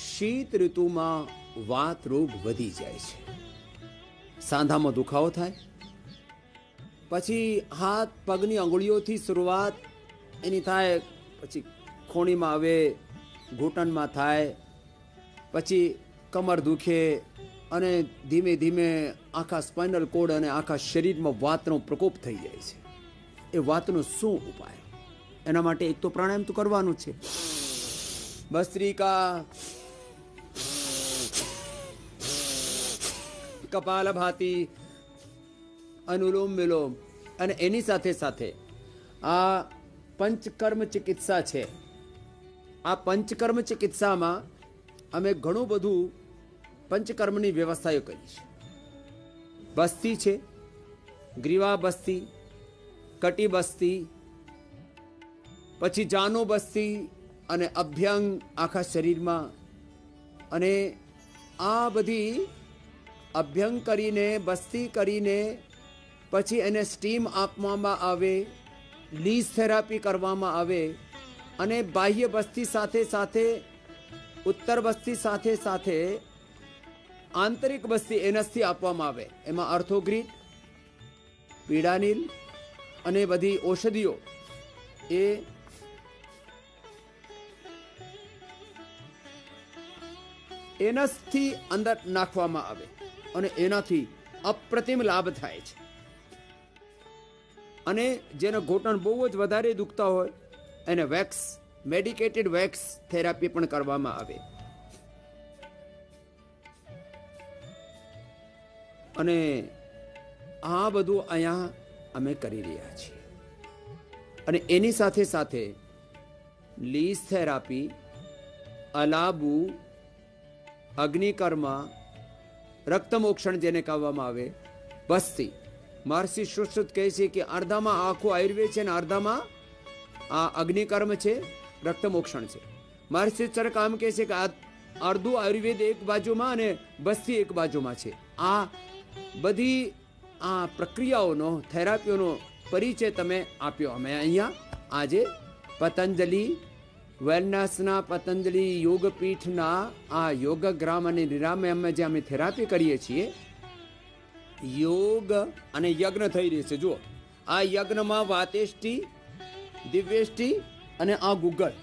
શીત ઋતુમાં વાત રોગ વધી જાય છે, સાંધામાં દુખાવો થાય, પછી હાથ પગની આંગળીઓથી શરૂઆત એની થાય, પછી ખોણીમાં આવે, ઘૂંટણમાં થાય, પછી કમર દુખે અને ધીમે ધીમે આખા સ્પાઇનલ કોડ અને આખા શરીરમાં વાતનો પ્રકોપ થઈ જાય છે. એ વાતનો શું ઉપાય? એના માટે એક તો પ્રાણાયામ તો કરવાનું છે. ભસ્ત્રિકા, કપાલભાતિ, અનુલોમ વિલોમ, અને એની સાથે સાથે આ પંચકર્મ ચિકિત્સા છે. આ પંચકર્મ ચિકિત્સામાં અમે ઘણું બધું પંચકર્મની વ્યવસ્થાઓ કરી છે. બસ્તી છે, ગ્રીવા બસ્તી, કટી બસ્તી, પછી જાનો બસ્તી અને અભ્યંગ આખા શરીરમાં. અને આ બધી અભ્યંગ કરીને, બસ્તી કરીને, પછી એને સ્ટીમ આપવામાં આવે, લીઝ થેરાપી કરવામાં આવે, અને બાહ્ય બસ્તી સાથે સાથે, ઉત્તર બસ્તી સાથે સાથે આંતરિક બસ્તી એનસથી આપવામાં આવે. એમાં અર્થોગ્રીટ, પીડાનીલ અને બધી ઔષધિઓ એ એનસથી અંદર નાખવામાં આવે અને એનાથી અપ્રતિમ લાભ થાય છે. અને જેનો ઘૂંટણ બહુ જ વધારે દુખતા હોય એને વેક્સ, મેડિકેટેડ વેક્સ થેરાપી પણ કરવામાં આવે. અને આ બધું અહીંયા અમે કરી રહ્યા છીએ. અને એની સાથે સાથે લીઝ થેરાપી, અલાબુ, અગ્નિકર્મા, રક્તમોક્ષણ જેને કહેવામાં આવે, બસ્તી. મહર્ષિ સુશ્રુત કહે છે કે અડધામાં આખું આયુર્વેદ છે અને અડધામાં આ અગ્નિકર્મ છે, રક્તમોક્ષણ છે. મહર્ષિ ચરક આમ કહે છે કે અડધું આયુર્વેદ એક બાજુમાં અને બસ્તી એક બાજુમાં છે. આ બધી આ પ્રક્રિયાઓનો, થેરાપીઓનો પરિચય તમે આપ્યો. અમે અહીંયા આજે પતંજલિ વેલનેસના, પતંજલિ યોગપીઠના આ યોગગ્રામ અને નિરામયમાં જે અમે થેરાપી કરીએ છીએ, યોગ અને યજ્ઞ થઈ રહી છે. જુઓ, આ યજ્ઞમાં વાતેષ્ટિ, દિવ્યેષ્ટિ અને આ ગુગ્ગળ,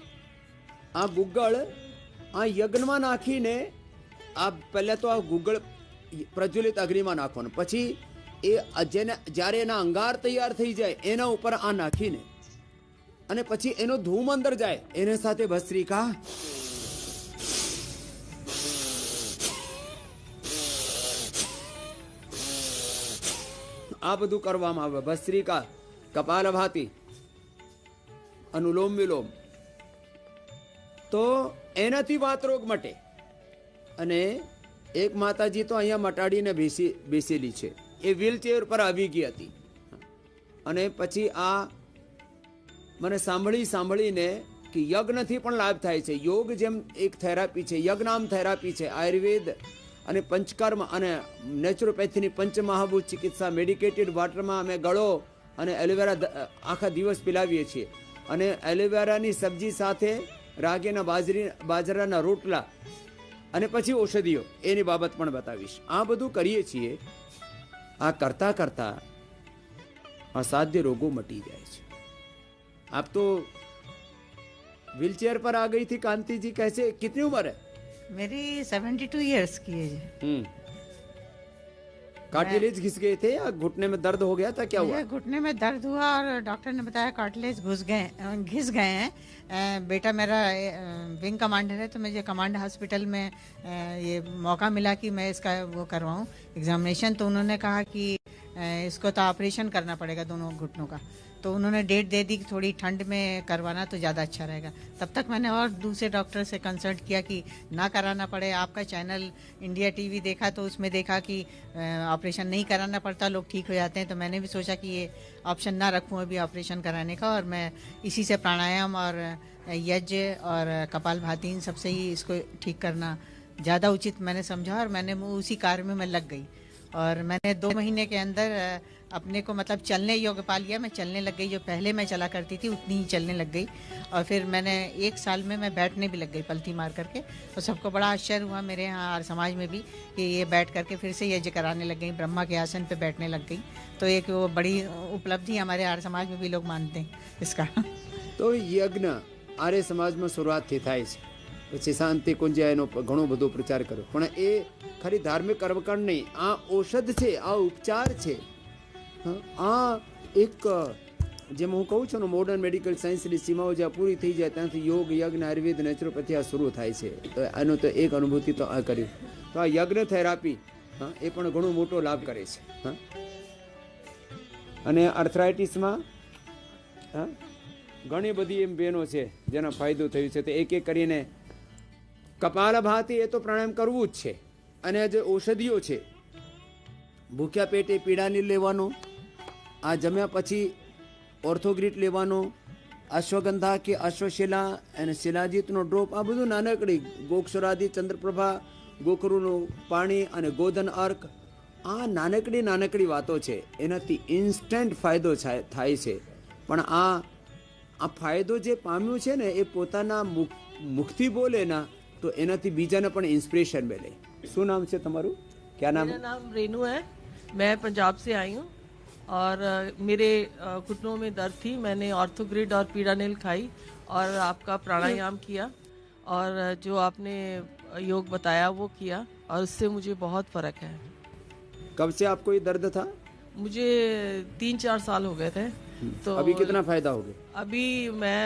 આ ગુગ્ગળ આ યજ્ઞમાં નાખીને, આ પહેલા તો આ ગુગ્ગળ પ્રજ્વલિત અગ્નિમાં નાખવાનું, પછી એ જેને જ્યારે એના અંગાર તૈયાર થઈ જાય એના ઉપર આ નાખીને, અને પછી એનો ધૂમ અંદર જાય, એના સાથે ભસ્ત્રિકા, આ બધું કરવામાં આવે. ભસ્ત્રિકા, કપાલભાતિ, અનુલોમ વિલોમ, તો એનાથી વાત રોગ મટે. અને એક માતાજી તો અહીંયા મટાડીને બેસેલી છે, એ વ્હીલચેર પર આવી ગઈ હતી. અને પછી આ મને સાંભળીને કે યજ્ઞથી પણ લાભ થાય છે. યોગ જેમ એક થેરાપી છે, યજ્ઞામ થેરાપી છે. આયુર્વેદ અને પંચકર્મ અને નેચરોપેથીની પંચમહાભૂત ચિકિત્સા, મેડિકેટેડ વોટરમાં અમે ગળો અને એલોવેરા આખા દિવસ પીલાવીએ છીએ. અને એલોવેરાની સબ્જી સાથે રાગીના બાજરાના રોટલા અને પછી ઔષધિઓ, એની બાબત પણ બતાવીશ. આ બધું કરીએ છીએ. આ કરતા કરતા અસાધ્ય રોગો મટી જાય છે. आप तो व्हीलचेयर पर आ गई थी. कांति जी कैसे, कितनी उम्र है? मेरी 72 ईयर्स की है. कार्टिलेज घिस गए थे या घुटने में दर्द हो गया था, क्या हुआ? घुटने में दर्द हुआ और डॉक्टर ने बताया कार्टिलेज घिस गए हैं. बेटा मेरा विंग कमांडर है, तो मुझे कमांड हॉस्पिटल में ये मौका मिला कि मैं इसका वो करवाऊँ एग्जामिनेशन. तो उन्होंने कहा कि इसको तो ऑपरेशन करना पड़ेगा दोनों घुटनों का. तो उन्होंने डेट दे दी कि थोड़ी ठंड में करवाना तो ज़्यादा अच्छा रहेगा. तब तक मैंने और दूसरे डॉक्टर से कंसल्ट किया कि ना कराना पड़े. आपका चैनल इंडिया टीवी देखा तो उसमें देखा कि ऑपरेशन नहीं कराना पड़ता, लोग ठीक हो जाते हैं. तो मैंने भी सोचा कि ये ऑप्शन ना रखूँ अभी ऑपरेशन कराने का, और मैं इसी से प्राणायाम और यज्ञ और कपालभाति इन सबसे ही इसको ठीक करना ज़्यादा उचित मैंने समझा. और मैंने उसी कार्य में मैं लग गई और मैंने 2 महीने के अंदर अपने को मतलब चलने योग्य पा लिया। मैं चलने लग गई, जो पहले मैं चला करती थी उतनी ही चलने लग गई। और फिर मैंने 1 साल में मैं बैठने भी लग गई पलथी मार करके। तो सबको बड़ा आश्चर्य हुआ मेरे यहाँ आर्य समाज में भी कि ये बैठ करके फिर से यज्ञ कराने लग गई, ब्रह्मा के आसन पे बैठने लग गई। तो एक वो बड़ी उपलब्धि हमारे आर्य समाज में भी लोग मानते हैं इसका। तो यज्ञ आर्य समाजમાં શરૂઆતથી થાય છે, પછી શાંતિ કુંજ એનો ઘણો બધો પ્રચાર કર્યો, પણ એ ખરી ધાર્મિક કર્મકાંડ નહીં, આ ઔષધ છે, આ ઉપચાર છે. આ એક જેમ હું કહું છું ને, મોડર્ન મેડિકલ સાયન્સની સીમાઓ જ્યાં પૂરી થઈ જાય ત્યાંથી યોગ, યજ્ઞ, આયુર્વેદ, નેચરોપેથી આ શરૂ થાય છે. તો આનો તો એક અનુભૂતિ તો આ કર્યું. તો આ યજ્ઞ થેરાપી એ પણ ઘણો મોટો લાભ કરે છે. અને આર્થરાઇટિસમાં ઘણી બધી એમ બહેનો છે જેનો ફાયદો થયો છે. તો એક એક કરીને કપાલભાતિ એ તો પ્રાણાયામ કરવું જ છે. અને જે ઔષધિઓ છે, ભૂખ્યા પેટે પીડાની લેવાનો, આ જમ્યા પછી ઓર્થોગ્રીટ લેવાનો, અશ્વગંધા કે અશ્વશિલા અને શિલાજીતનો ડ્રોપ, આ બધું નાનકડી ગોક્ષરાદી, ચંદ્રપ્રભા, ગોખરુનું પાણી અને ગોધન અર્ક, આ નાનકડી નાનકડી વાતો છે. એનાથી ઇન્સ્ટન્ટ ફાયદો થાય છે. પણ આ ફાયદો જે પામ્યું છે ને એ પોતાના મુખથી બોલે ના તો એનાથી બીજાને પણ ઇન્સ્પિરેશન મળે. શું નામ છે તમારું? क्या नाम? मेरा नाम रेनू है, मैं पंजाब से आई हूँ और मेरे घुटनों में दर्द थी। मैंने ऑर्थोग्रिड और पीडानिल खाई और आपका प्राणायाम किया और जो आपने योग बताया वो किया और उससे मुझे बहुत फ़र्क है. कब से आपको ये दर्द था? मुझे 3-4 साल हो गए थे. तो अभी कितना फायदा हो गया? अभी मैं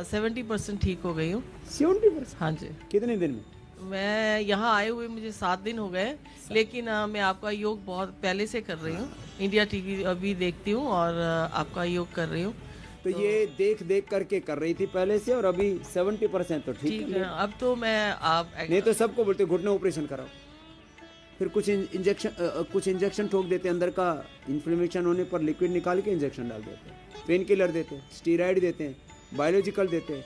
70% ठीक हो गई हूँ. 70%? हाँ जी. कितने दिन में? मैं यहाँ आए हुए मुझे 7 दिन हो गए, लेकिन मैं आपका योग बहुत पहले से कर रही हूँ. इंडिया टीवी अभी देखती हूँ और आपका योग कर रही हूँ. तो ये देख देख करके कर रही थी पहले से, और अभी 70% तो ठीक है. अब तो मैं आप नहीं तो सबको बोलते घुटने ऑपरेशन कराओ, फिर कुछ इंजेक्शन ठोक देते, अंदर का इन्फ्लेमेशन होने पर लिक्विड निकाल के इंजेक्शन डाल देते हैं, पेन किलर देते हैं, स्टीराइड देते हैं, बायोलॉजिकल देते हैं.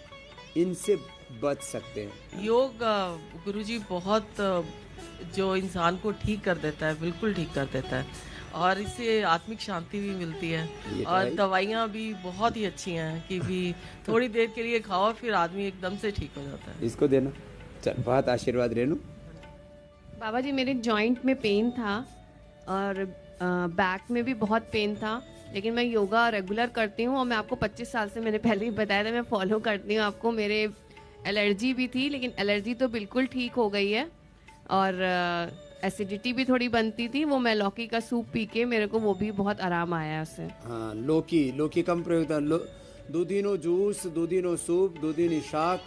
इनसे बच सकते हैं. योग गुरुजी बहुत जो इंसान को ठीक कर देता है, बिल्कुल ठीक कर देता है और इससे आत्मिक शांति भी मिलती है. और दवाइयाँ भी बहुत ही अच्छी हैं कि भी थोड़ी देर के लिए खाओ फिर आदमी एकदम से ठीक हो जाता है. इसको देना. चल, बहुत आशीर्वाद रेनू. बाबा जी, मेरे जॉइंट में पेन था और बैक में भी बहुत पेन था, लेकिन मैं योगा रेगुलर करती हूँ और मैं आपको 25 साल से मैंने पहले ही बताया था मैं फॉलो करती हूँ आपको. मेरे एलर्जी भी थी, लेकिन एलर्जी तो बिल्कुल ठीक हो गई है और एसिडिटी भी थोड़ी बनती थी, वो मैं लौकी का सूप पी के मेरे को वो भी बहुत आराम आया उससे. हाँ, लौकी कम प्रयोग था. દૂધીનો જ્યુસ, દૂધીનો સૂપ, દૂધીની શાક,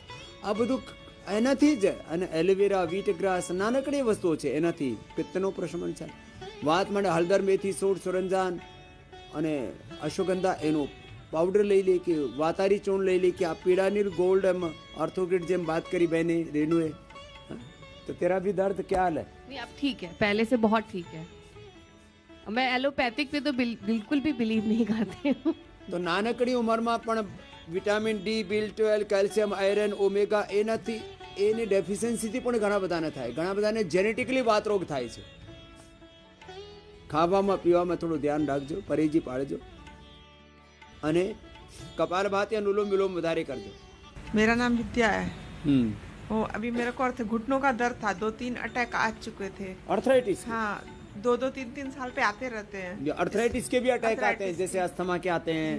આ બધું એનાથી જ, અને એલોવેરા, વીટ ગ્રાસ, નાનકડી વસ્તુઓ છે, એનાથી પિત્તનો પ્રશમન છે. વાત માટે હળદર, મેથી, સોળ, સુરંજાન અને અશ્વગંધા એનો પાવડર લઈ લે, કે વાતારી ચૂર્ણ લઈ લે, કે આ પીડાની ગોલ્ડ એમ ऑर्थोग्रिड જેમ बात करी बहने रेनू. तो तेरा भी दर्द क्या हाल है? नहीं, अब ठीक है, पहले से बहुत ठीक है. मैं एलोपैथिक पे तो बिल्कुल भी बिलीव नहीं करती हूँ. तो नानकड़ी उम्રમાં પણ vitamin D, B12, calcium, iron, omega એનાથી એની ડેફિશિયન્સીથી પણ ઘણા બધાને થાય. ઘણા બધાને જેનેટિકલી વાત રોગ થાય છે. ખાવામાં પીવામાં થોડું ધ્યાન રાખજો, પરેજી પાડજો અને કપાલભાતિ અનુલોમ વિલોમ વધારે કરજો. मेरा नाम विद्या है. वो अभी मेरे को घुटनों का दर्द था, 2-3 अटैक आ चुके थे. आर्थराइटिस? हाँ, 2-2, 3-3 साल पे आते रहते हैं. आर्थराइटिस के भी अटैक आते हैं, जैसे अस्थमा के आते हैं,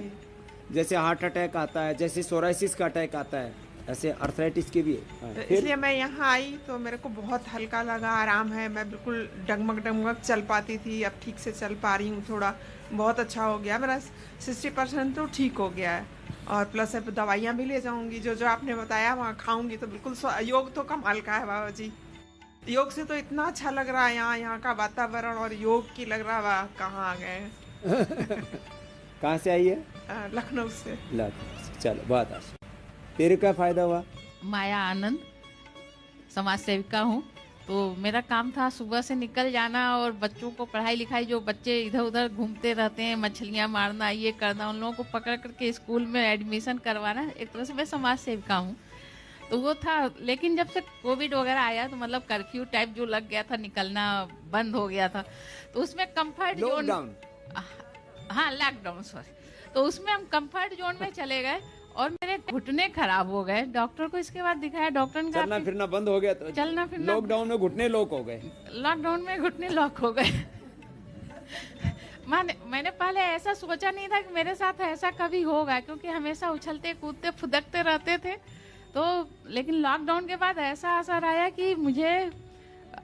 जैसे हार्ट अटैक आता है, जैसे सोराइसिस का अटैक आता है, ऐसे आर्थराइटिस के भी है. तो इसलिए मैं यहाँ आई तो मेरे को बहुत हल्का लगा, आराम है. मैं बिल्कुल डगमग चल पाती थी, अब ठीक से चल पा रही हूँ. थोड़ा बहुत अच्छा हो गया, मेरा 60% तो ठीक हो गया है. और प्लस अब दवाइयाँ भी ले जाऊंगी, जो आपने बताया वहाँ खाऊंगी. तो बिल्कुल योग तो कमाल का है बाबा जी. योग से तो इतना अच्छा लग रहा है, यहाँ का वातावरण और योग की लग रहा है. कहाँ आ गए? कहाँ से आई है? लखनऊ से. चलो, बहुत अच्छा. तेरे क्या फायदा हुआ? माया आनंद, समाज सेविका हूँ. तो मेरा काम था सुबह से निकल जाना और बच्चों को पढ़ाई लिखाई, जो बच्चे इधर उधर घूमते रहते हैं, मछलियाँ मारना, ये करना, उन लोगों को पकड़ करके स्कूल में एडमिशन करवाना. एक तरह से मैं समाज सेविका हूँ. तो वो था, लेकिन जब से कोविड वगैरह आया तो मतलब कर्फ्यू टाइप जो लग गया था, निकलना बंद हो गया था, तो उसमें कंफर्ट जोन. हाँ लॉकडाउन सॉरी। तो उसमें हम कंफर्ट जोन में चले गए और मेरे घुटने खराब हो गए। डॉक्टर को इसके बाद दिखाया, डॉक्टर ने कहा चलना फिरना बंद हो गया तो चलना फिरना लॉकडाउन में घुटने लॉक हो गए। लॉकडाउन में घुटने लॉक हो गए। मैंने पहले ऐसा सोचा नहीं था कि मेरे साथ ऐसा कभी होगा, क्योंकि हमेशा उछलते कूदते फुदकते रहते थे। तो लेकिन लॉकडाउन के बाद ऐसा असर आया कि मुझे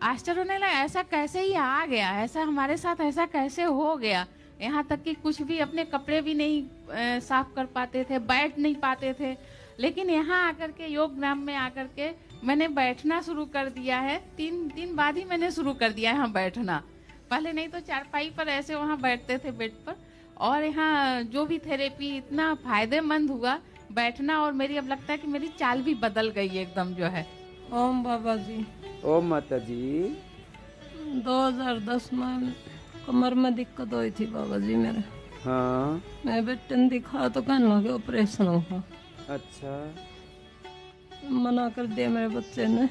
आश्चर्य होने लगा, ऐसा कैसे ही आ गया, ऐसा हमारे साथ ऐसा कैसे हो गया। यहाँ तक कि कुछ भी अपने कपड़े भी नहीं साफ कर पाते थे, बैठ नहीं पाते थे। लेकिन यहाँ आकर के योग ग्राम में आकर के मैंने बैठना शुरू कर दिया है। 3 दिन बाद ही मैंने शुरू कर दिया यहाँ बैठना। पहले नहीं तो चारपाई पर ऐसे वहाँ बैठते थे बेड पर। और यहाँ जो भी थेरेपी इतना फायदेमंद हुआ बैठना, और मेरी अब लगता है कि मेरी चाल भी बदल गई एकदम जो है। ओम बाबा जी। ओम माता जी। 2010 में कमर में दिक्कत हुई थी बाबा जी मेरे। हाँ मैं बेटे ने दिखा तो कहने लगे ऑपरेशन होगा। अच्छा। मना कर दिया मेरे बच्चे ने।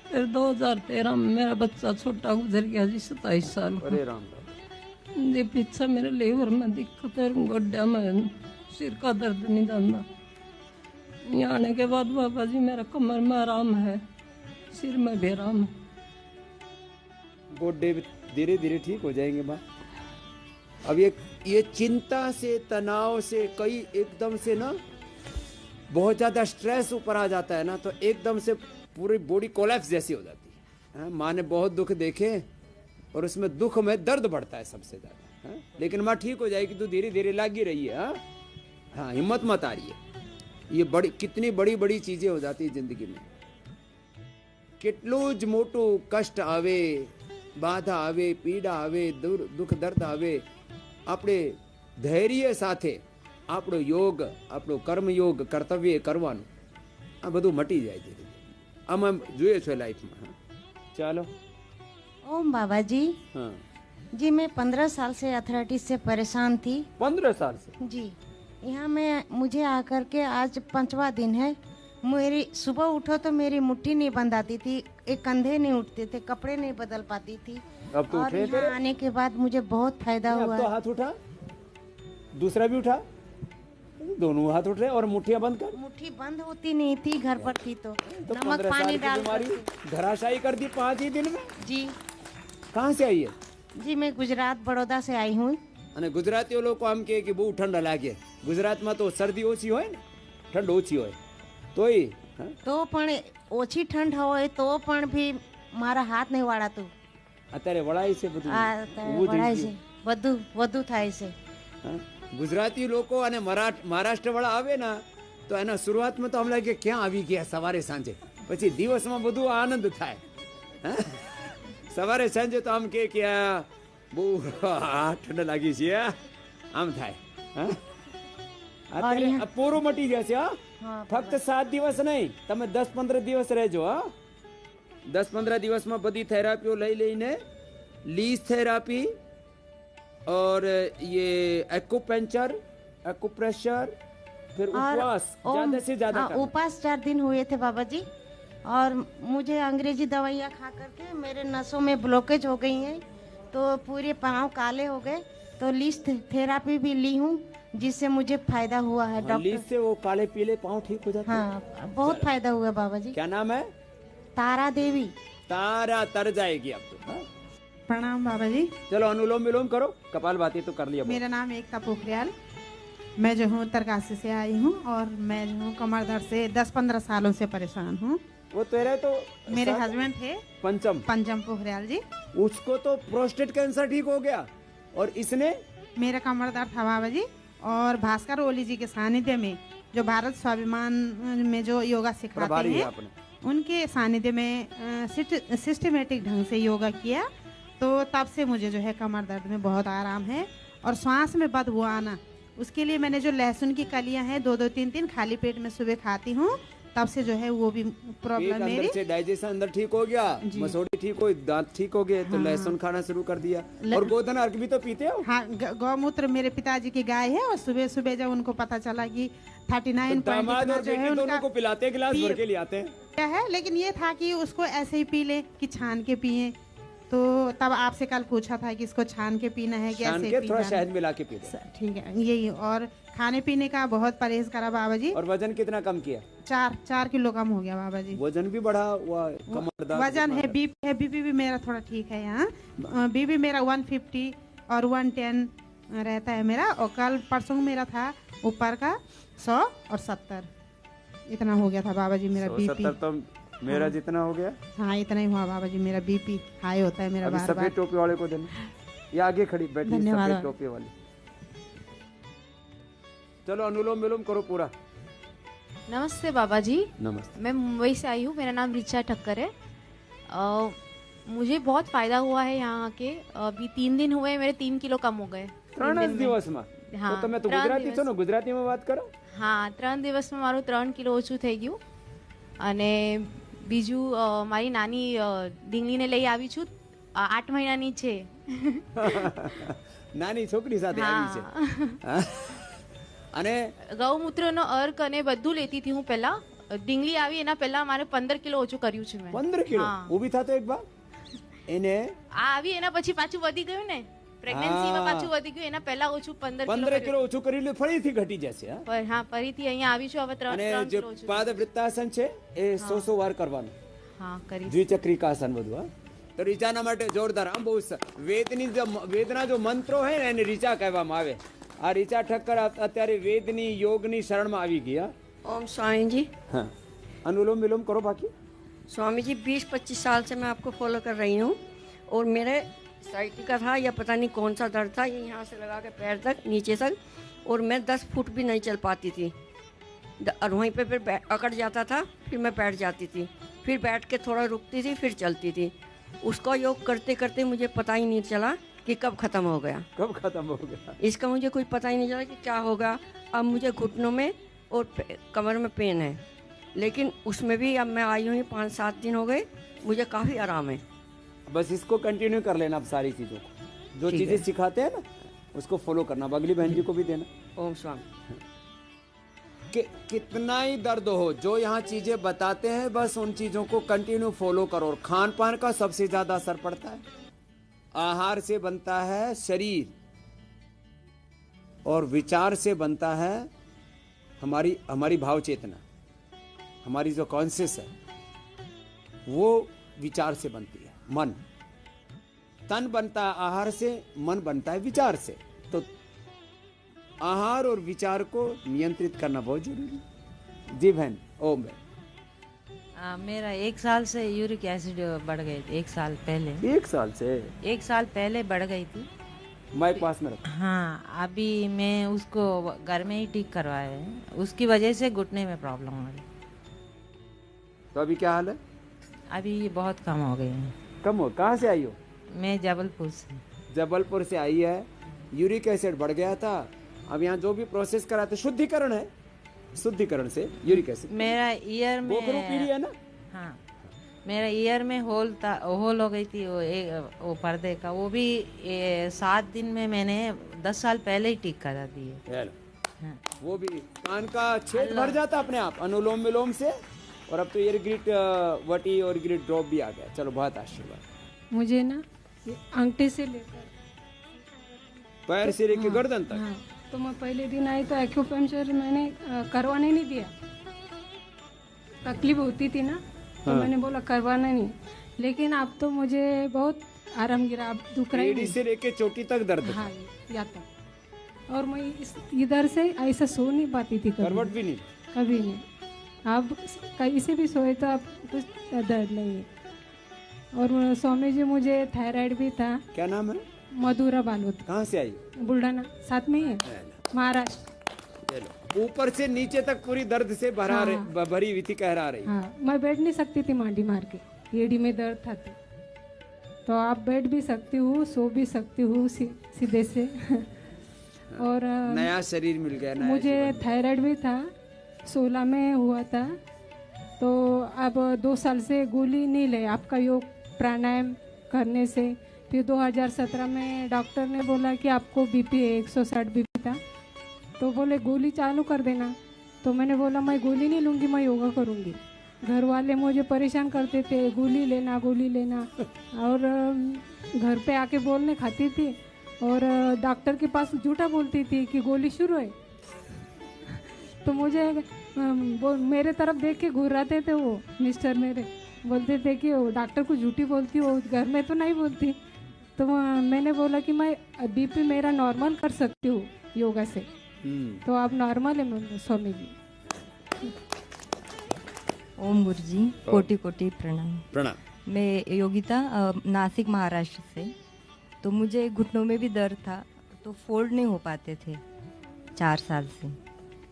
फिर 2013 में मेरा बच्चा छोटा गुजर गया जी, 27 साल का। अरे राम राम। ये पीछे मेरे लीवर में दिक्कत है, गोड्या में सिर का दर्द नहीं जाना। यहाँ आने के बाद बाबा जी मेरा कमर में आराम है, सिर में भी आराम है। गोड्डे धीरे धीरे ठीक हो जाएंगे बा। अब ये चिंता से, तनाव से, कई एकदम से ना बहुत ज्यादा स्ट्रेस ऊपर आ जाता है ना, तो एकदम से पूरी बॉडी कोलैप्स जैसी हो जाती है। माँ ने बहुत दुख देखे और उसमें दुख में दर्द बढ़ता है सबसे ज्यादा। लेकिन माँ ठीक हो जाएगी, तो धीरे धीरे लगी रही है। हाँ हिम्मत मत आ रही है। ये बड़ी कितनी बड़ी बड़ी चीजें हो जाती है जिंदगी में। કેટલું જ મોટું કષ્ટ આવે, બાધા આવે, પીડા આવે, દુઃખ દર્દ આવે, આપણે ધૈર્ય સાથે આપણો યોગ, આપણો કર્મયોગ, કર્તવ્ય કરવાનું, આ બધું મટી જાય ધીરે ધીરે। આમાં જોઈએ છે લાઈફમાં। ચાલો। ओम बाबा जी। हाँ जी मैं 15 साल से अर्थराइटिस से परेशान थी। 15 साल से? जी यहाँ में मुझे आकर के आज 5वां दिन है। मेरी सुबह उठो तो मेरी मुट्ठी नहीं बंद आती थी, एक कंधे नहीं उठते थे, कपड़े नहीं बदल पाती थी। अब तो और उठे यहाँ तेरे? आने के बाद मुझे बहुत फायदा अब हुआ। तो हाथ उठा, दूसरा भी उठा, दोनों हाथ उठ रहे और मुट्ठियां बंद कर। मुट्ठी बंद होती नहीं थी घर पर थी तो तो नमक 15 पानी साल की डाल बीमारी धराशायी कर दी 5 ही दिन में। जी कहाँ से आई है? जी मैं गुजरात बड़ौदा से आई हूँ। અને ગુજરાતીઓ લોકો આમ કહે કે બહુ ઠંડા લાગે। ગુજરાતમાં તો શરદી ઓછી હોય ને, ઠંડ ઓછી હોય તોય તો પણ ઓછી ઠંડ હોય તો પણ भी મારા હાથ નહીં વાળાતું। અત્યારે વળાય છે બધું, ઊભું થઈ વળાય ગયું। છે વધુ થાય છે। હા? ગુજરાતી લોકો અને મહારાષ્ટ્ર વાળા આવે ને તો એના શરૂઆતમાં તો આમ લાગે ક્યાં આવી ગયા સવારે સાંજે, પછી દિવસમાં બધું આનંદ થાય। હા? સવારે સાંજે તો આમ કે આ બહુ ઠંડ લાગી છે, આમ થાય। હા? અત્યારે આ પૂરું મટી જશે। હા ફક્ત 7 દિવસ નહીં, તમે 10-15 દિવસ રહેજો। હા 10-15 દિવસમાં બધી થેરાપીઓ લઈ લઈને लीज थेरापी और ये एक्यूपेंचर, एक्यूप्रेशर, फिर उपवास ज्यादा से ज्यादा करना। उपवास 4 दिन हुए थे बाबा जी, और मुझे अंग्रेजी दवाइयाँ खा करके मेरे नसों में ब्लॉकेज हो गई है, तो पूरे पाँव काले हो गए। तो लीज थेरापी भी ली हूँ, जिससे मुझे फायदा हुआ है। डॉक्टर लीज से वो काले पीले पाँव ठीक हो जाते हैं। हाँ बहुत फायदा हुआ बाबा जी। क्या नाम है? तारा देवी। तारा तर जाएगी अब तो। हाँ? प्रणाम बाबा जी। चलो अनुलोम विलोम करो, कपालभाति तो कर लिया। मेरा नाम एकता पोखरियाल, मैं जो हूँ उत्तरकाशी से आई हूँ, और मैं जो हूँ कमर दर्द से 10-15 सालों से परेशान हूँ। वो तेरे तो मेरे हस्बैंड थे पंचम पोखरियाल जी, उसको तो प्रोस्टेट कैंसर ठीक हो गया, और इसने मेरा कमर दर्द था बाबा जी। और भास्कर ओली जी के सानिध्य में, जो भारत स्वाभिमान में जो योगा सिखाते हैं, उनके सानिध्य में सिस्टमेटिक ढंग से योगा किया, तो तब से मुझे जो है कमर दर्द में बहुत आराम है। और श्वास में बदबू आना, उसके लिए मैंने जो लहसुन की कलियां हैं 2-2, 3-3 खाली पेट में सुबह खाती हूँ, तब से जो है वो भी प्रॉब्लम मेरी से डाइजेशन अंदर ठीक हो गया, मसोड़ी ठीक हो, दांत ठीक हो गए, तो लहसुन खाना शुरू कर दिया। और गोधन अर्घ भी तो पीते हो? हाँ गौमूत्र मेरे पिताजी की गाय है, और सुबह सुबह जब उनको पता चला कि 39 जो है दोनों को पिलाते, गिलास भर के ले आते हैं क्या है। लेकिन ये था कि उसको ऐसे ही पी ले कि छान के पिए, तो तब आपसे कल पूछा था कि इसको छान के पीना है, छान कैसे के पीना थोड़ा है। शहद मिला के पी लो। ठीक है, यही। और खाने पीने का बहुत परहेज करा बाबा जी। और वजन कितना कम किया? 4 किलो कम हो गया बाबा जी। वजन भी बढ़ा हुआ, कमर दर्द, वजन है, बीपी भी मेरा थोड़ा ठीक है यहाँ। बीपी मेरा 150 और 110 रहता है मेरा। और कल परसों मेरा था ऊपर का 100 और 70, इतना हो गया था बाबा जी मेरा बीपी। 170 तो मेरा जितना हो गया। हाँ, इतना ही हुआ बाबा जी, मेरा बीपी हाई होता है मेरा अभी बार सफेद बार। टोपी वाले को देना, ये आगे खड़ी बैठी धन्यवाद। सफेद टोपी वाली। चलो अनुलोम विलोम करो पूरा। नमस्ते बाबा जी। नमस्ते। मैं मुंबई से आई हूँ, मेरा नाम रिचा ठक्कर है। मुझे बहुत फायदा हुआ है यहाँ के। अभी 3 दिन हुए, मेरे 3 किलो कम हो गए। 3 દિવસ માં? हाँ, તો તમે તો ગુજરાતી છો ને, ગુજરાતીમાં વાત કરો। હા, 3 દિવસમાં મારું 3 કિલો ઓછું થઈ ગયું। અને બીજું મારી નાની ડીંગલીને લઈ આવી છું, 8 મહિનાની છે। નાની છોકરી સાથે આવી છે। અને ગૌમૂત્રનો અર્ક અને બધું લેતી હતી હું પહેલા। ડીંગલી આવી એના પહેલા મારે 15 કિલો ઓછું કર્યું છે મેં। 15 કિલો હા। ઊભી થાતો એક વાર એને આ આવી એના પછી પાછું વધી ગયું ને, પ્રેગ્નન્સીમાં પાછું વધી ગયું, એના પહેલા ઓછું 15 કિલો ઓછું કરી લે, ફરીથી ઘટી જશે। હા, ફરીથી અહીંયા આવી છું હવે 3 અને જે કિલો ઓછું। પાદ વૃત્તાસન છે એ 100 વાર કરવાનું। હા, કરી દ્વિચક્રિકાસન બધું। હા, તો રીચાના માટે જોરદાર। આમ બહુ વેદની વેદના જો મંત્રો હોય ને એને રીચા કહેવામાં આવે। આ રીચા ઠક્કર અત્યારે વેદની યોગની શરણમાં આવી ગઈ। ओम स्वामी जी। हाँ, अनुलोम विलोम करो बाकी। स्वामी जी 20-25 साल से मैं आपको फॉलो कर रही हूँ और मेरे साइटिका था या पता नहीं कौन सा दर्द था, ये यहाँ से लगा के पैर तक नीचे तक, और मैं 10 फुट भी नहीं चल पाती थी। और वहीं पे फिर अकड़ जाता था, फिर मैं बैठ जाती थी, फिर बैठ के थोड़ा रुकती थी, फिर चलती थी। उसका योग करते करते मुझे पता ही नहीं चला कि कब ख़त्म हो गया। कब ख़त्म हो गया इसका मुझे कुछ पता ही नहीं चला कि क्या होगा। अब मुझे घुटनों में और कमर में पेन है, लेकिन उसमें भी अब मैं आई हूँ 5-7 दिन हो गए, मुझे काफ़ी आराम है। बस इसको कंटिन्यू कर लेना। अब सारी चीज़ों को जो चीज़ें सिखाते हैं ना उसको फॉलो करना। अगली बहन जी को भी देना। ओम स्वामी। कितना ही दर्द हो, जो यहाँ चीज़ें बताते हैं बस उन चीज़ों को कंटिन्यू फॉलो करो। और खान पान का सबसे ज़्यादा असर पड़ता है। आहार से बनता है शरीर और विचार से बनता है हमारी भाव चेतना। हमारी जो कॉन्शियस है वो विचार से बनती है। मन, तन बनता है आहार से, मन बनता है विचार से। तो आहार और विचार को नियंत्रित करना बहुत जरूरी है। जी बहन। ओम बहन। मेरा 1 साल से यूरिक एसिड बढ़ गई थी। 1 साल पहले। 1 साल से? 1 साल पहले बढ़ गई थी। माइक पास में रखो। हाँ, अभी मैं उसको घर में ही ठीक करवाए हैं। उसकी वजह से घुटने में प्रॉब्लम हो रही। तो अभी क्या हाल है? अभी बहुत कम हो गई है। कम हो? कहाँ से आई हो? मैं जबलपुर से। जबलपुर से आई है। यूरिक एसिड बढ़ गया था। अब यहाँ जो भी प्रोसेस कराते, शुद्धिकरण है, शुद्धिकरण से यूरिक एसिड। मेरा ईयर में पीढ़ी है ना। हाँ, मेरा ईयर में होल हो गई थी वो पर्दे का। वो भी 7 दिन में मैंने 10 साल पहले ही ठीक करा दी है। हाँ। वो भी कान का छेद भर जाता अपने आप अनुलोम विलोम से। और अब तो ईयर ग्रिट वटी और ग्रिट ड्रॉप भी आ गया। चलो, बहुत आशीर्वाद। मुझे ना अंगठे से लेकर पैर से लेकर गर्दन तक। हाँ, तो मैं पहले दिन आई तो एक्यूपंक्चर मैंने करवाने नहीं दिया। तकलीफ होती थी ना, तो हाँ। मैंने बोला करवाना नहीं। लेकिन अब तो मुझे बहुत आराम गिरा, अब दुख रही एड़ी से लेके चोटी तक दर्द। हाँ, या तक। और मैं इधर से ऐसा सो नहीं पाती थी, करवट भी नहीं, कभी नहीं। अब कहीं से भी सोए तो अब कुछ दर्द नहीं है। और स्वामी जी मुझे थायराइड भी था। क्या नाम है? मधुरा बालोद। कहाँ से आई? बुल्ढाना, साथ में ही है, महाराष्ट्र। ऊपर से नीचे तक पूरी दर्द से भरी हुई थी, कहरा रही। हाँ, मैं बैठ नहीं सकती थी मांडी मार के, एड़ी में दर्द था। तो आप बैठ भी सकती हूँ, सो भी सकती हूँ सीधे से। और नया शरीर मिल गया। मुझे थायराइड भी था, 16 में हुआ था। तो अब 2 साल से गोली नहीं ले, आपका योग प्राणायाम करने से। फिर 2017 में डॉक्टर ने बोला कि आपको बीपी है, 160 बीपी था। तो बोले गोली चालू कर देना। तो मैंने बोला मैं गोली नहीं लूँगी, मैं योगा करूँगी। घर वाले मुझे परेशान करते थे, गोली लेना गोली लेना, और घर पे आके बोलने खाती थी और डॉक्टर के पास झूठा बोलती थी कि गोली शुरू है। तो मुझे मेरे तरफ देख के घुराते थे वो मिस्टर मेरे, बोलते थे कि वो डॉक्टर को झूठी बोलती हो, घर में तो नहीं बोलती। तो मैंने बोला कि मैं बीपी मेरा नॉर्मल कर सकती हूँ योगा से। तो आप नॉर्मल है स्वामी जी। ओम गुरु जी, कोटि कोटि प्रणाम। प्रणाम। मैं योगिता, नासिक महाराष्ट्र से। तो मुझे घुटनों में भी दर्द था, तो फोल्ड नहीं हो पाते थे 4 साल से,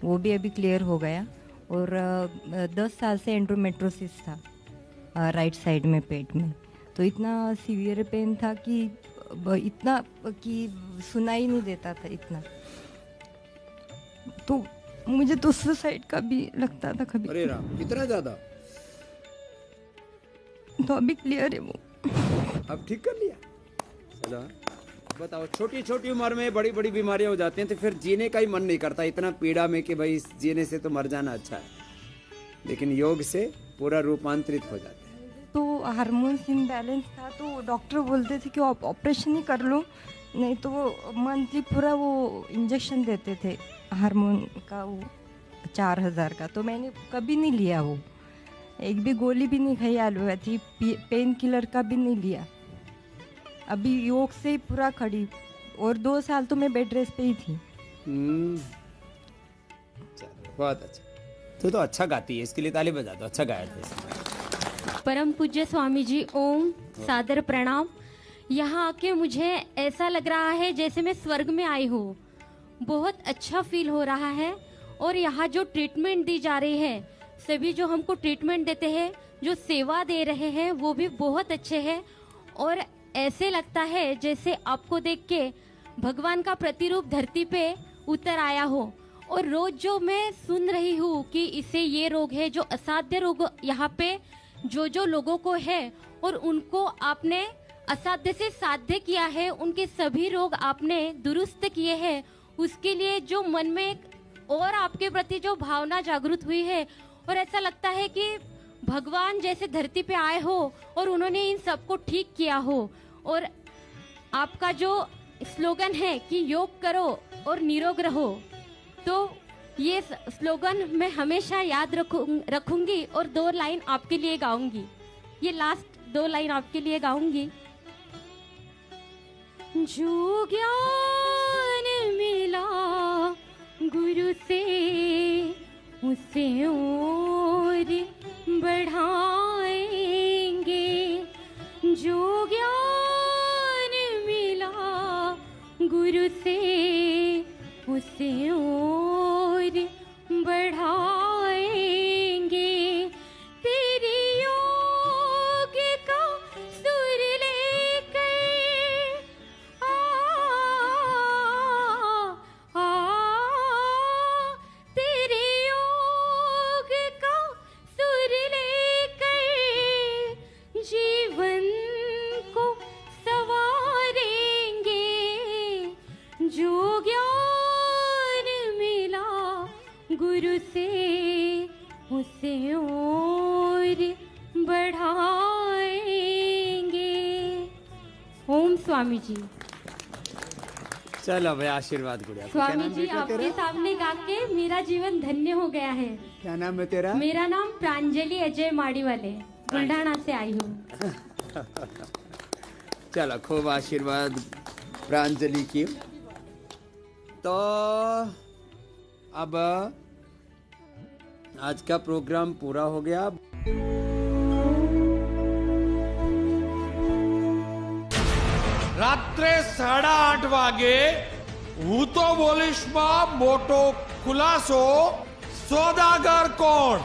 वो भी अभी क्लियर हो गया। और 10 साल से एंडोमेट्रोसिस था राइट साइड में पेट में, तो इतना सीवियर पेन था कि इतना कि सुनाई नहीं देता था इतना। तो मुझे तो सुसाइड का भी लगता था कभी। अरे राम, इतना ज्यादा? तो अभी क्लियर है वो। अब ठीक कर लिया? चलो बताओ, छोटी छोटी उम्र में बड़ी बड़ी बीमारियां हो जाती हैं तो फिर जीने का ही मन नहीं करता, इतना पीड़ा में कि भाई जीने से तो मर जाना अच्छा है, लेकिन योग से पूरा रूपांतरित हो जाता है। तो हार्मोन्स इम्बैलेंस था, तो डॉक्टर बोलते थे कि आप ऑपरेशन ही कर लो, नहीं तो वो मंथली पूरा वो इंजेक्शन देते थे हार्मोन का, वो 4000 का। तो मैंने कभी नहीं लिया, वो एक भी गोली भी नहीं खाई, एलोपैथी पेन किलर का भी नहीं लिया। अभी योग से ही पूरा खड़ी, और 2 साल तो मैं बेड रेस्ट पे ही थी। चलो बहुत अच्छा। तो अच्छा गाती है, इसके लिए ताली बजा दो, अच्छा गाया था। परम पूज्य स्वामी जी, ओम सादर प्रणाम। यहाँ आके मुझे ऐसा लग रहा है जैसे मैं स्वर्ग में आई हूँ, बहुत अच्छा फील हो रहा है। और यहाँ जो ट्रीटमेंट दी जा रही है, सभी जो हमको ट्रीटमेंट देते हैं, जो सेवा दे रहे हैं, वो भी बहुत अच्छे हैं। और ऐसे लगता है जैसे आपको देख के भगवान का प्रतिरूप धरती पे उतर आया हो। और रोज जो मैं सुन रही हूँ कि इसे ये रोग है, जो असाध्य रोग यहाँ पे जो लोगों को है, और उनको आपने असाध्य से साध्य किया है, उनके सभी रोग आपने दुरुस्त किए हैं। उसके लिए जो मन में और आपके प्रति जो भावना जागृत हुई है, और ऐसा लगता है कि भगवान जैसे धरती पे आए हो और उन्होंने इन सबको ठीक किया हो। और आपका जो स्लोगन है कि योग करो और निरोग रहो, तो ये स्लोगन मैं हमेशा याद रखूंगी और 2 लाइन आपके लिए गाऊंगी। ये लास्ट 2 लाइन आपके लिए गाऊंगी। जो ज्ञान मिला गुरु से, उसे और बढ़ाएंगे। जो ज्ञान मिला गुरु से, उसे और बढ़ाएंगे। तेरी योग का सुर लेकर तेरे योग का सुर लेकर जीवन को सवारेंगे। जो ज्ञान मिला गुरु से, उसे और बढ़ाएंगे। ओम स्वामी जी। चलो भाई, आशीर्वाद गुड़िया। स्वामी जी, आपके सामने गा के मेरा जीवन धन्य हो गया है। क्या नाम है तेरा? मेरा नाम प्रांजलि अजय माड़ीवाले, बुल्ढाना से आई हूँ। चलो खूब आशीर्वाद प्रांजलि की। तो अब आज का प्रोग्राम पूरा हो गया। રાત્રે 8:30 વાગે હું તો બોલીશમાં મોટો ખુલાસો. સોદાગર કોણ?